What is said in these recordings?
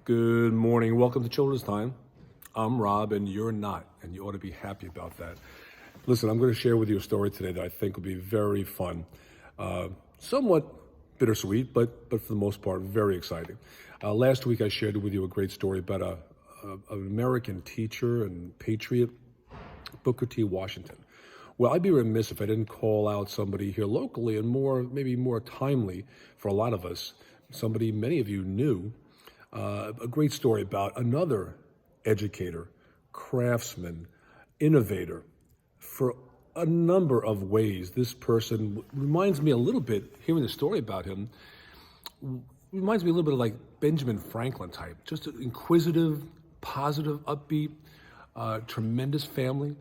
Good morning. Welcome to Children's Time. I'm Rob, and you're not, and you ought to be happy about that. Listen, I'm going to share with you a story today that I think will be very fun, somewhat bittersweet, but for the most part, very exciting. Last week, I shared with you a great story about an American teacher and patriot, Booker T. Washington. Well, I'd be remiss if I didn't call out somebody here locally and maybe more timely for a lot of us, somebody many of you knew. A great story about another educator, craftsman, innovator. For a number of ways, this person reminds me a little bit, hearing the story about him, reminds me a little bit of like Benjamin Franklin type, just an inquisitive, positive, upbeat, tremendous family,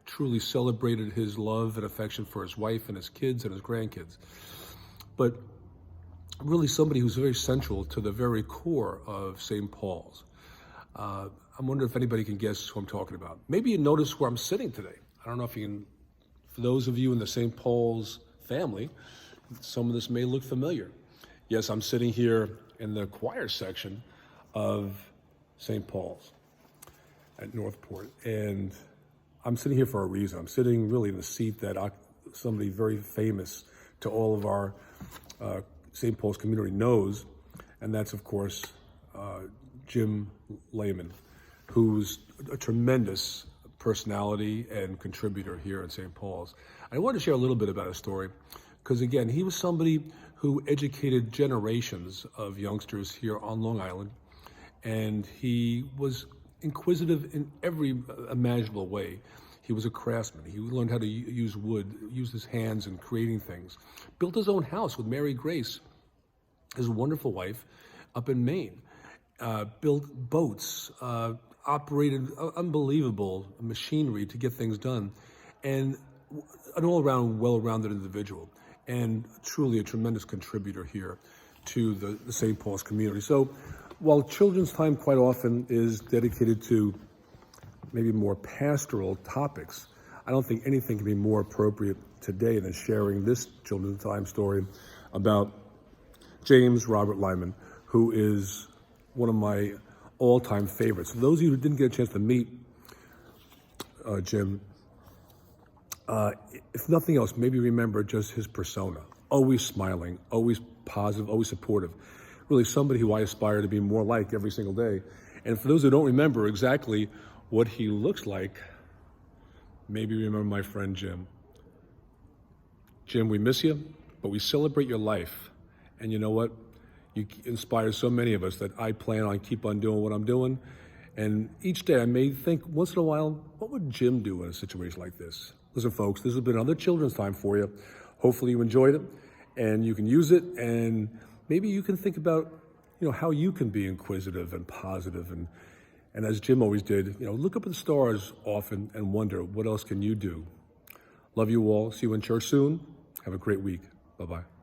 truly celebrated his love and affection for his wife and his kids and his grandkids. But really somebody who's very central to the very core of St. Paul's. I'm wondering if anybody can guess who I'm talking about. Maybe you notice where I'm sitting today. I don't know if you can, for those of you in the St. Paul's family, some of this may look familiar. Yes, I'm sitting here in the choir section of St. Paul's at Northport. And I'm sitting here for a reason. I'm sitting really in the seat that somebody very famous to all of our St. Paul's community knows, and that's, of course, Jim Lehman, who's a tremendous personality and contributor here at St. Paul's. I wanted to share a little bit about his story, because again, he was somebody who educated generations of youngsters here on Long Island, and he was inquisitive in every imaginable way. He was a craftsman. He learned how to use wood, use his hands in creating things. Built his own house with Mary Grace, his wonderful wife, up in Maine. Built boats, operated unbelievable machinery to get things done, and an all-around, well-rounded individual, and truly a tremendous contributor here to the St. Paul's community. So while Children's Time quite often is dedicated to maybe more pastoral topics, I don't think anything can be more appropriate today than sharing this Children's Time story about James Robert Lyman, who is one of my all-time favorites. For those of you who didn't get a chance to meet Jim, if nothing else, maybe remember just his persona. Always smiling, always positive, always supportive. Really somebody who I aspire to be more like every single day. And for those who don't remember exactly what he looks like, maybe remember my friend Jim. Jim, we miss you, but we celebrate your life. And you know what? You inspire so many of us that I plan on keep on doing what I'm doing. And each day I may think once in a while, what would Jim do in a situation like this? Listen, folks, this has been another Children's Time for you. Hopefully you enjoyed it and you can use it, and maybe you can think about, how you can be inquisitive and positive, and as Jim always did, look up at the stars often and wonder, what else can you do? Love you all. See you in church soon. Have a great week. Bye-bye.